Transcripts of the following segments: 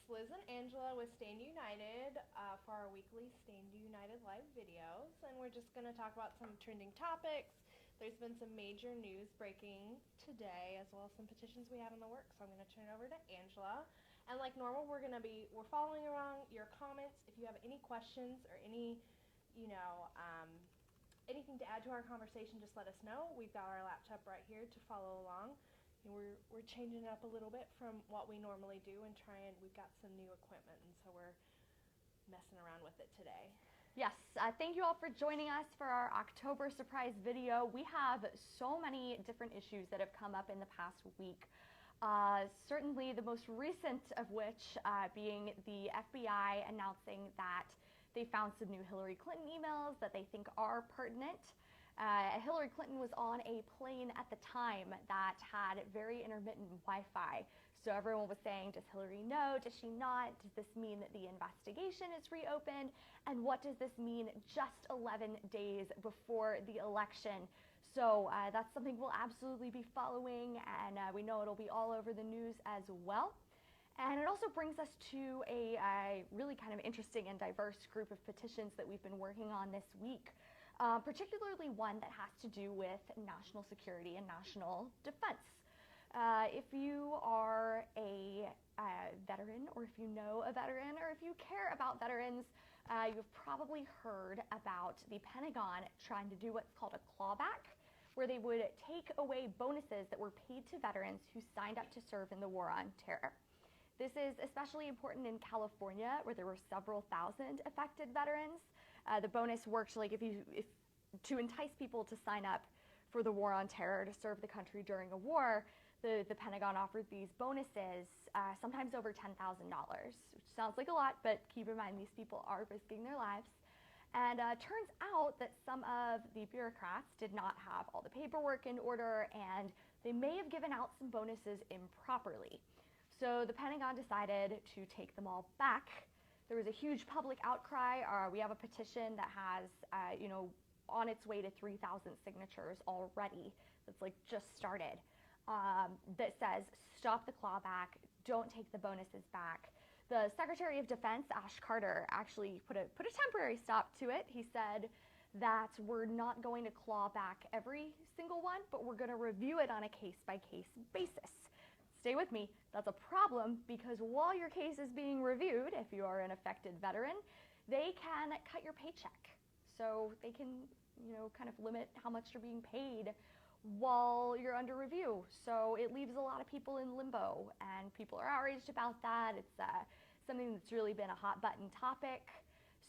it's Liz and Angela with StandUnited for our weekly StandUnited live videos, and we're just going to talk about some trending topics. There's been some major news breaking today, as well as some petitions we have in the works. So I'm going to turn it over to Angela, and like normal, we're following along your comments. If you have any questions or any, anything to add to our conversation, just let us know. We've got our laptop right here to follow along. We're changing it up a little bit from what we normally do and we've got some new equipment, and so we're messing around with it today. Yes, thank you all for joining us for our October surprise video. We have so many different issues that have come up in the past week. Certainly the most recent of which being the FBI announcing that they found some new Hillary Clinton emails that they think are pertinent. Hillary Clinton was on a plane at the time that had very intermittent Wi-Fi. So everyone was saying, does Hillary know? Does she not? Does this mean that the investigation is reopened? And what does this mean just 11 days before the election? So that's something we'll absolutely be following, and we know it'll be all over the news as well. And it also brings us to a really kind of interesting and diverse group of petitions that we've been working on this week. Particularly one that has to do with national security and national defense. If you are a veteran, or if you know a veteran, or if you care about veterans, you've probably heard about the Pentagon trying to do what's called a clawback, where they would take away bonuses that were paid to veterans who signed up to serve in the war on terror. This is especially important in California, where there were several thousand affected veterans. The bonus worked like to entice people to sign up for the war on terror to serve the country during a war. The Pentagon offered these bonuses, sometimes over $10,000, which sounds like a lot, but keep in mind these people are risking their lives. And turns out that some of the bureaucrats did not have all the paperwork in order, and they may have given out some bonuses improperly. So the Pentagon decided to take them all back. There was a huge public outcry. We have a petition that has, on its way to 3,000 signatures already. That's like just started. That says stop the clawback, don't take the bonuses back. The Secretary of Defense, Ash Carter, actually put a temporary stop to it. He said that we're not going to claw back every single one, but we're going to review it on a case-by-case basis. Stay with me, that's a problem, because while your case is being reviewed, if you are an affected veteran, they can cut your paycheck. So they can, kind of limit how much you're being paid while you're under review. So it leaves a lot of people in limbo, and people are outraged about that. It's something that's really been a hot button topic.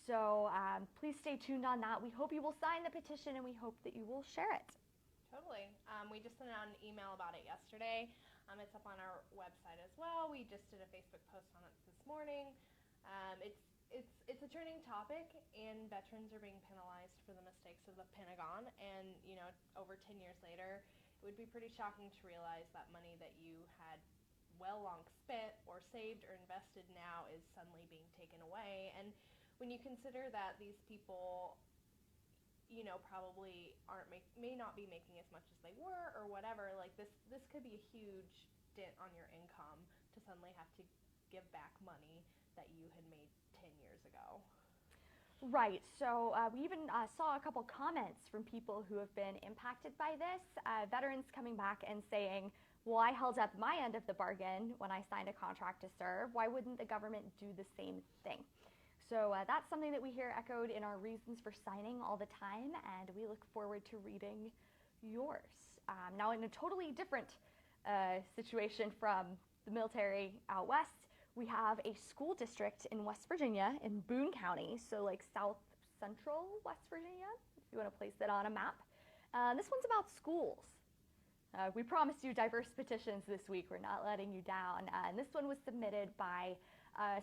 So please stay tuned on that. We hope you will sign the petition, and we hope that you will share it. Totally. We just sent out an email about it yesterday. It's up on our website as well. We just did a Facebook post on it this morning. It's a trending topic, and veterans are being penalized for the mistakes of the Pentagon. And over 10 years later, it would be pretty shocking to realize that money that you had well long spent or saved or invested now is suddenly being taken away. And when you consider that these people probably may not be making as much as they were or whatever, like this could be a huge dent on your income to suddenly have to give back money that you had made 10 years ago. Right, so we even saw a couple comments from people who have been impacted by this, veterans coming back and saying, well, I held up my end of the bargain when I signed a contract to serve. Why wouldn't the government do the same thing? So that's something that we hear echoed in our reasons for signing all the time, and we look forward to reading yours. Now, in a totally different situation from the military out west, we have a school district in West Virginia, in Boone County, so like south central West Virginia, if you want to place that on a map. This one's about schools. We promised you diverse petitions this week. We're not letting you down. And this one was submitted by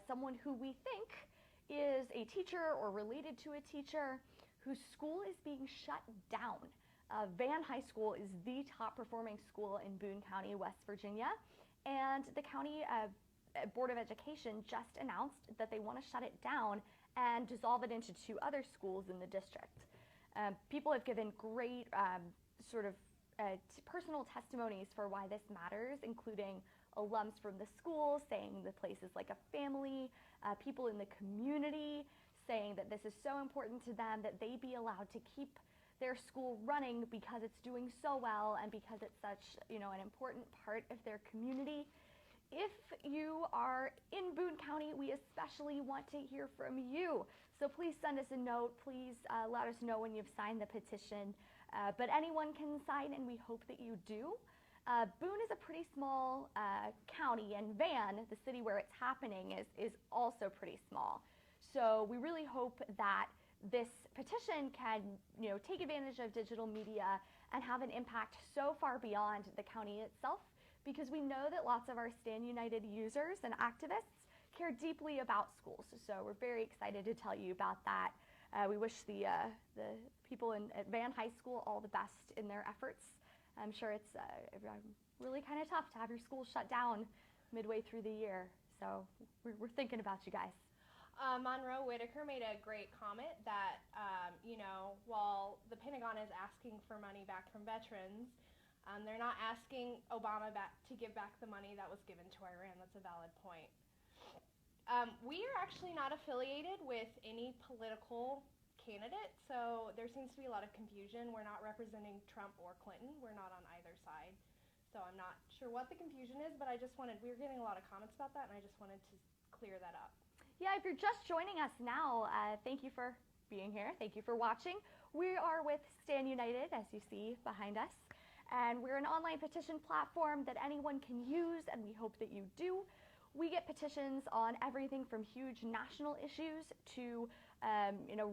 someone who we think is a teacher or related to a teacher whose school is being shut down. Van High School is the top performing school in Boone County, West Virginia, and the county Board of Education just announced that they want to shut it down and dissolve it into 2 other schools in the district. People have given great personal testimonies for why this matters, including alums from the school saying the place is like a family, people in the community saying that this is so important to them that they be allowed to keep their school running because it's doing so well and because it's such, an important part of their community. If you are in Boone County, we especially want to hear from you. So please send us a note. Please let us know when you've signed the petition. But anyone can sign, and we hope that you do. Boone is a pretty small county, and Van, the city where it's happening, is also pretty small. So we really hope that this petition can, take advantage of digital media and have an impact so far beyond the county itself, because we know that lots of our StandUnited users and activists care deeply about schools. So we're very excited to tell you about that. We wish the people at Van High School all the best in their efforts. I'm sure it's really kind of tough to have your school shut down midway through the year. So we're thinking about you guys. Monroe Whitaker made a great comment that, while the Pentagon is asking for money back from veterans, they're not asking Obama to give back the money that was given to Iran. That's a valid point. We are actually not affiliated with any political candidate, so there seems to be a lot of confusion. We're not representing Trump or Clinton. We're not on either side. So I'm not sure what the confusion is, but we were getting a lot of comments about that, and I just wanted to clear that up. Yeah, if you're just joining us now, thank you for being here. Thank you for watching. We are with StandUnited, as you see behind us, and we're an online petition platform that anyone can use, and we hope that you do. We get petitions on everything from huge national issues to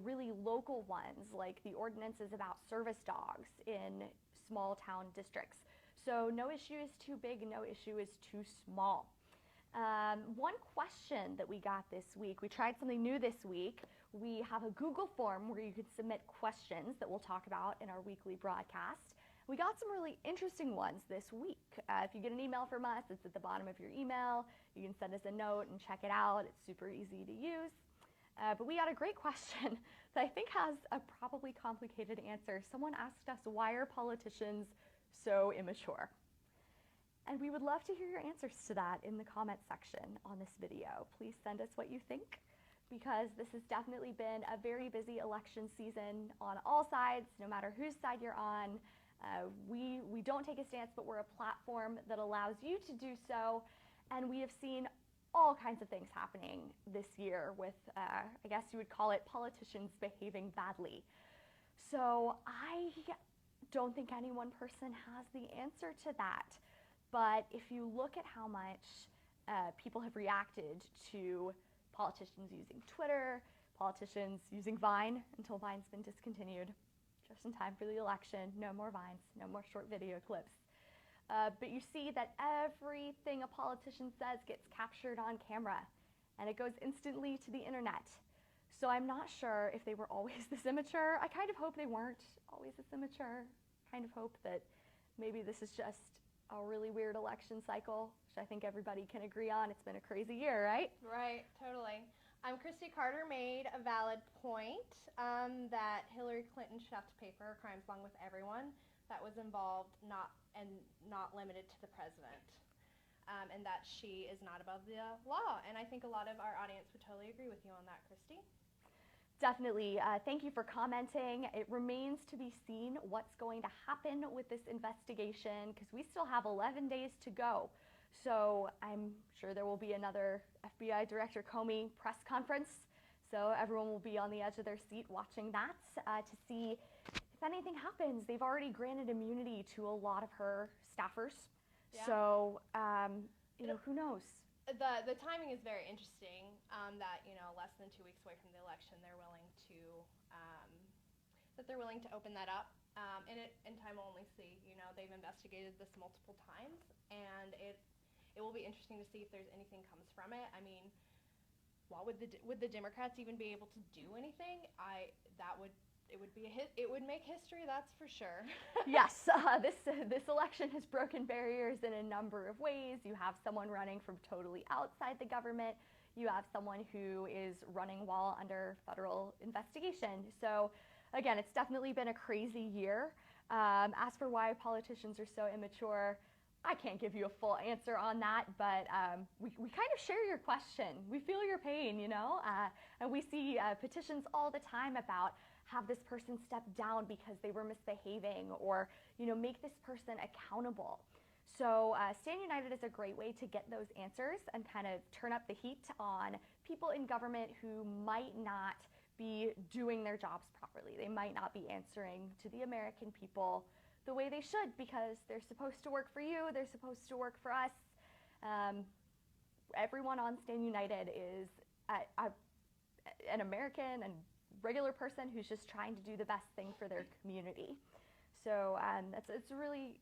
really local ones, like the ordinances about service dogs in small town districts. So no issue is too big, no issue is too small. One question that we got this week, we tried something new this week. We have a Google form where you can submit questions that we'll talk about in our weekly broadcast. We got some really interesting ones this week. If you get an email from us, it's at the bottom of your email. You can send us a note and check it out. It's super easy to use. But we got a great question that I think has a probably complicated answer. Someone asked us, why are politicians so immature? And we would love to hear your answers to that in the comment section on this video. Please send us what you think, because this has definitely been a very busy election season on all sides, no matter whose side you're on. We don't take a stance, but we're a platform that allows you to do so. And we have seen all kinds of things happening this year with, I guess you would call it, politicians behaving badly. So I don't think any one person has the answer to that. But if you look at how much people have reacted to politicians using Twitter, politicians using Vine until Vine's been discontinued, just in time for the election, no more Vines, no more short video clips. But you see that everything a politician says gets captured on camera, and it goes instantly to the internet. So I'm not sure if they were always this immature. I kind of hope they weren't always this immature. Kind of hope that maybe this is just a really weird election cycle, which I think everybody can agree on. It's been a crazy year, right? Right, totally. Christy Carter made a valid point that Hillary Clinton should have to pay for her crimes along with everyone that was involved, not limited to the president, and that she is not above the law. And I think a lot of our audience would totally agree with you on that, Christy. Definitely. Thank you for commenting. It remains to be seen what's going to happen with this investigation, because we still have 11 days to go. So I'm sure there will be another FBI Director Comey press conference. So everyone will be on the edge of their seat watching that to see if anything happens. They've already granted immunity to a lot of her staffers. Yeah. So, who knows? The timing is very interesting, that, less than 2 weeks away from the election, they're willing to open that up. And time will only see. They've investigated this multiple times, and it will be interesting to see if there's anything comes from it. I mean, would the Democrats even be able to do anything? It would make history, that's for sure. Yes, this election has broken barriers in a number of ways. You have someone running from totally outside the government. You have someone who is running while under federal investigation. So again, it's definitely been a crazy year. As for why politicians are so immature, I can't give you a full answer on that, but we kind of share your question. We feel your pain, you know, and we see petitions all the time about have this person step down because they were misbehaving, or, you know, make this person accountable. So Stand United is a great way to get those answers and kind of turn up the heat on people in government who might not be doing their jobs properly. They might not be answering to the American people the way they should, because they're supposed to work for you, they're supposed to work for us. Everyone on Stand United is an American and regular person who's just trying to do the best thing for their community. So it's a really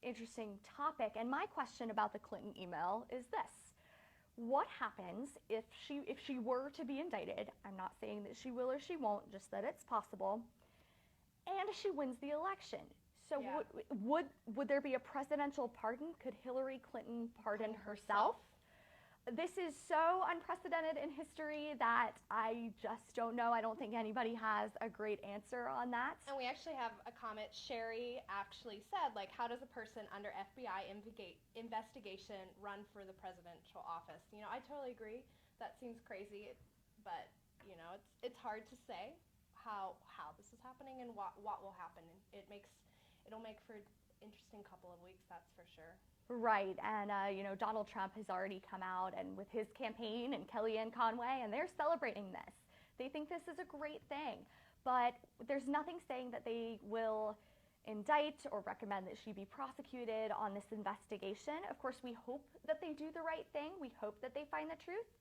interesting topic. And my question about the Clinton email is this: what happens if she were to be indicted? I'm not saying that she will or she won't, just that it's possible, and she wins the election. So Yeah. would there be a presidential pardon? Could Hillary Clinton pardon herself? This is so unprecedented in history that I just don't know. I don't think anybody has a great answer on that. And we actually have a comment. Sherry actually said, like, how does a person under FBI investigation run for the presidential office? You know, I totally agree. That seems crazy, but, you know, it's hard to say how this is happening and what will happen. It'll make for an interesting couple of weeks, that's for sure. Right, and you know, Donald Trump has already come out and with his campaign and Kellyanne Conway, and they're celebrating this. They think this is a great thing, but there's nothing saying that they will indict or recommend that she be prosecuted on this investigation. Of course, we hope that they do the right thing. We hope that they find the truth.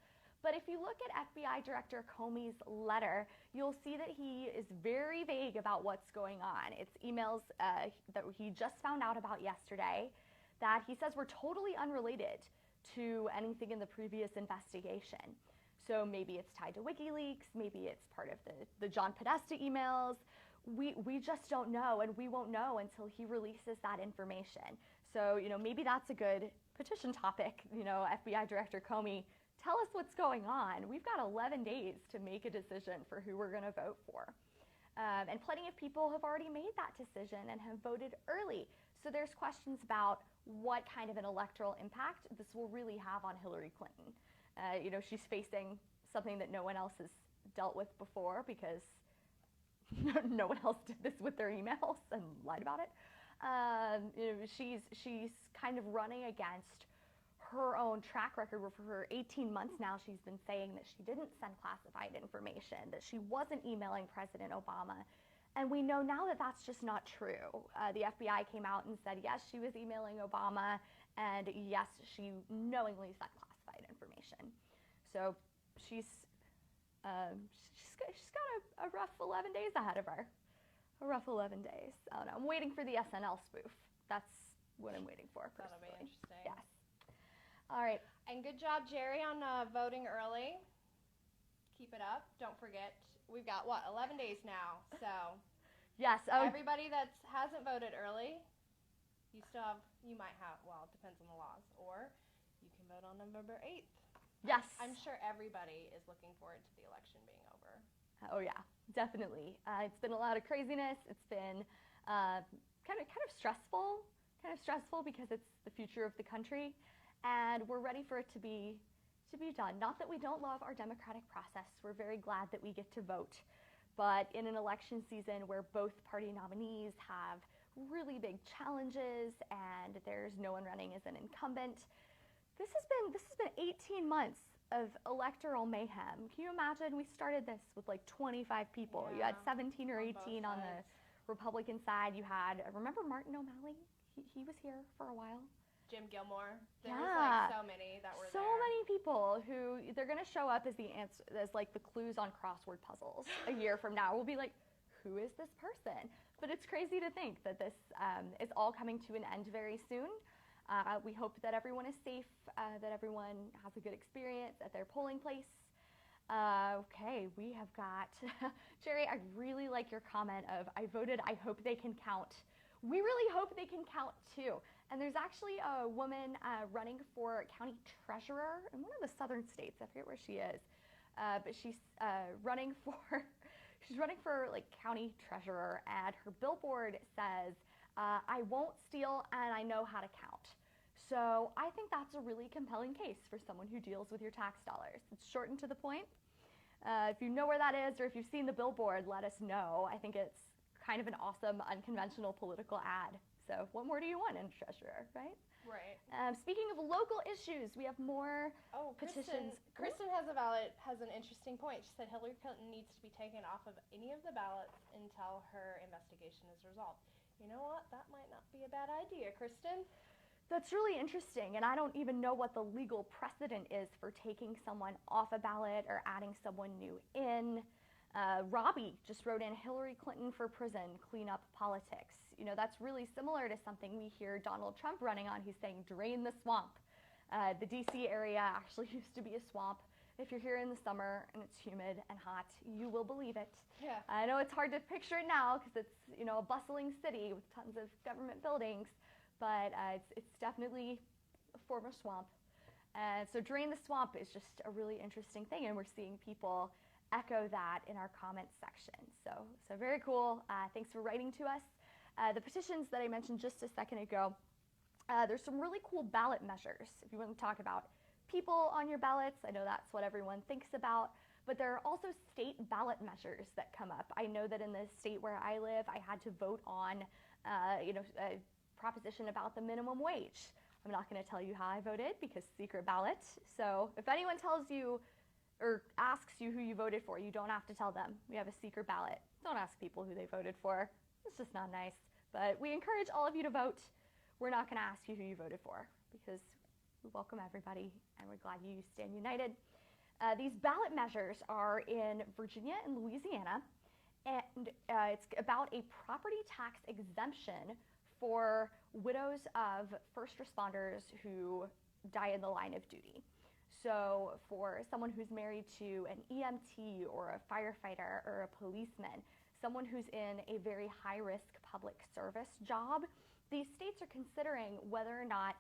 But if you look at FBI Director Comey's letter, you'll see that he is very vague about what's going on. It's emails that he just found out about yesterday that he says were totally unrelated to anything in the previous investigation. So maybe it's tied to WikiLeaks, maybe it's part of the John Podesta emails. We just don't know, and we won't know until he releases that information. So, you know, maybe that's a good petition topic. You know, FBI Director Comey, tell us what's going on. We've got 11 days to make a decision for who we're going to vote for. And plenty of people have already made that decision and have voted early. So there's questions about what kind of an electoral impact this will really have on Hillary Clinton. You know, she's facing something that no one else has dealt with before, because no one else did this with their emails and lied about it. You know, she's kind of running against her own track record, where for her 18 months now she's been saying that she didn't send classified information, that she wasn't emailing President Obama. And we know now that that's just not true. The FBI came out and said, yes, she was emailing Obama, and yes, she knowingly sent classified information. So she's got a rough 11 days ahead of her. A rough 11 days. I don't know. I'm waiting for the SNL spoof. That's what I'm waiting for, personally. That'll be interesting. Yes. All right. And good job, Jerry, on voting early. Keep it up. Don't forget, we've got, 11 days now. So yes. Everybody that hasn't voted early, you might have, it depends on the laws, or you can vote on November 8th. Yes. I'm sure everybody is looking forward to the election being over. Oh yeah, definitely. It's been a lot of craziness. It's been kind of stressful because it's the future of the country, and we're ready for it to be done. Not that we don't love our democratic process. We're very glad that we get to vote, but in an election season where both party nominees have really big challenges and there's no one running as an incumbent, this has been 18 months of electoral mayhem. Can you imagine? We started this with like 25 people. Yeah, you had 17 or 18 on the sides. Republican side. You had, remember Martin O'Malley? He was here for a while. Jim Gilmore. There Yeah. was like so many that were So there. many people who they're going to show up as the answer, as like the clues on crossword puzzles a year from now. We'll be like, who is this person? But it's crazy to think that this is all coming to an end very soon. We hope that everyone is safe, that everyone has a good experience at their polling place. Okay, we have got, Jerry, I really like your comment of, I voted, I hope they can count. We really hope they can count too. And there's actually a woman running for county treasurer in one of the southern states. I forget where she is, but she's running for like county treasurer, and her billboard says, I won't steal and I know how to count. So I think that's a really compelling case for someone who deals with your tax dollars. It's short and to the point. If you know where that is, or if you've seen the billboard, let us know. I think it's kind of an awesome, unconventional political ad. So what more do you want in a treasurer, right? Right. Speaking of local issues, we have more petitions. Kristen has an interesting point. She said Hillary Clinton needs to be taken off of any of the ballots until her investigation is resolved. You know what? That might not be a bad idea, Kristen. That's really interesting, and I don't even know what the legal precedent is for taking someone off a ballot or adding someone new in. Robbie just wrote in, Hillary Clinton for prison, clean up politics. You know, that's really similar to something we hear Donald Trump running on. He's saying, drain the swamp. The DC area actually used to be a swamp. If you're here in the summer and it's humid and hot, you will believe it. Yeah. I know it's hard to picture it now because it's, you know, a bustling city with tons of government buildings, but it's definitely a former swamp. And so drain the swamp is just a really interesting thing, and we're seeing people echo that in our comments section. So very cool. Thanks for writing to us. The petitions that I mentioned just a second ago, there's some really cool ballot measures. If you want to talk about people on your ballots, I know that's what everyone thinks about, but there are also state ballot measures that come up. I know that in the state where I live, I had to vote on, a proposition about the minimum wage. I'm not going to tell you how I voted because secret ballot. So if anyone tells you or asks you who you voted for, you don't have to tell them. We have a secret ballot. Don't ask people who they voted for. It's just not nice. But we encourage all of you to vote. We're not going to ask you who you voted for because we welcome everybody and we're glad you stand united. These ballot measures are in Virginia and Louisiana, and it's about a property tax exemption for widows of first responders who die in the line of duty. So for someone who's married to an EMT or a firefighter or a policeman, someone who's in a very high-risk public service job, these states are considering whether or not,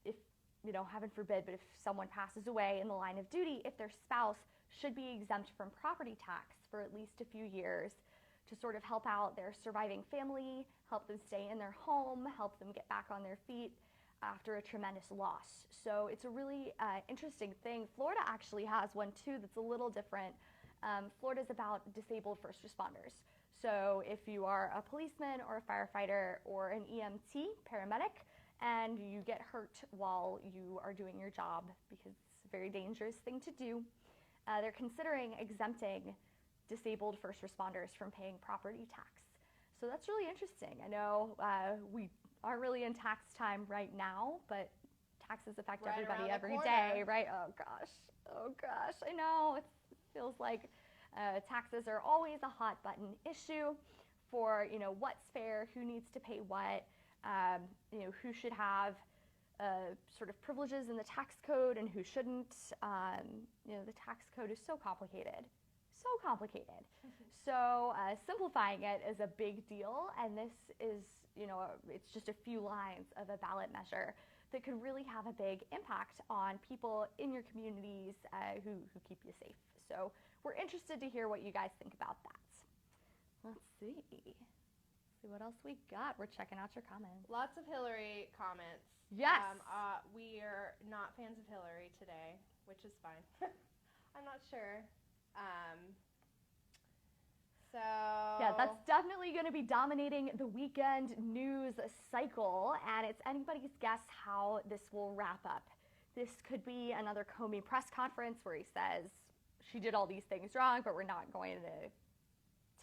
if, you know, heaven forbid, but if someone passes away in the line of duty, if their spouse should be exempt from property tax for at least a few years to sort of help out their surviving family, help them stay in their home, help them get back on their feet after a tremendous loss. So it's a really interesting thing. Florida actually has one too that's a little different. Florida's about disabled first responders. So if you are a policeman or a firefighter or an EMT, paramedic, and you get hurt while you are doing your job because it's a very dangerous thing to do, they're considering exempting disabled first responders from paying property tax. So that's really interesting. I know we aren't really in tax time right now, but taxes affect everybody every day, right? Oh gosh, I know. It feels like taxes are always a hot button issue for, you know, what's fair, who needs to pay what, you know, who should have sort of privileges in the tax code and who shouldn't. You know, the tax code is so complicated. So simplifying it is a big deal, and this is, you know, it's just a few lines of a ballot measure that could really have a big impact on people in your communities who keep you safe. So we're interested to hear what you guys think about that. Let's see what else we got. We're checking out your comments. Lots of Hillary comments. Yes. We are not fans of Hillary today, which is fine. I'm not sure. Yeah, that's definitely going to be dominating the weekend news cycle, and it's anybody's guess how this will wrap up. This could be another Comey press conference where he says she did all these things wrong, but we're not going to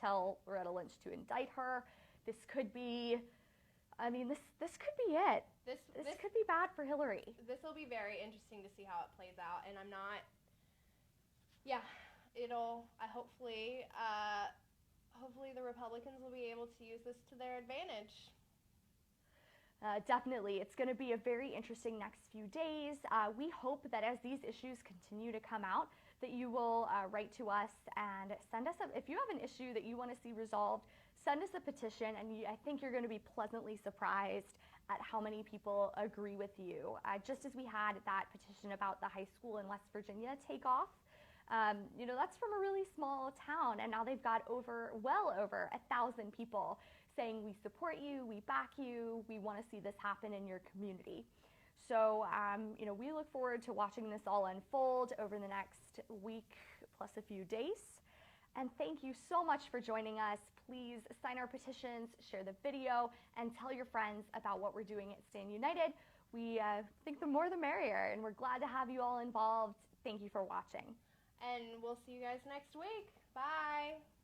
tell Loretta Lynch to indict her. This could be, I mean, this could be it. This could be bad for Hillary. This will be very interesting to see how it plays out, and I'm not, hopefully the Republicans will be able to use this to their advantage. Definitely. It's going to be a very interesting next few days. We hope that as these issues continue to come out, that you will write to us and send us if you have an issue that you want to see resolved, send us a petition, and I think you're going to be pleasantly surprised at how many people agree with you. Just as we had that petition about the high school in West Virginia take off, you know, that's from a really small town, and now they've got well over 1,000 people saying we support you, we back you, we want to see this happen in your community. So, we look forward to watching this all unfold over the next week plus a few days. And thank you so much for joining us. Please sign our petitions, share the video, and tell your friends about what we're doing at Stand United. We think the more the merrier, and we're glad to have you all involved. Thank you for watching. And we'll see you guys next week. Bye.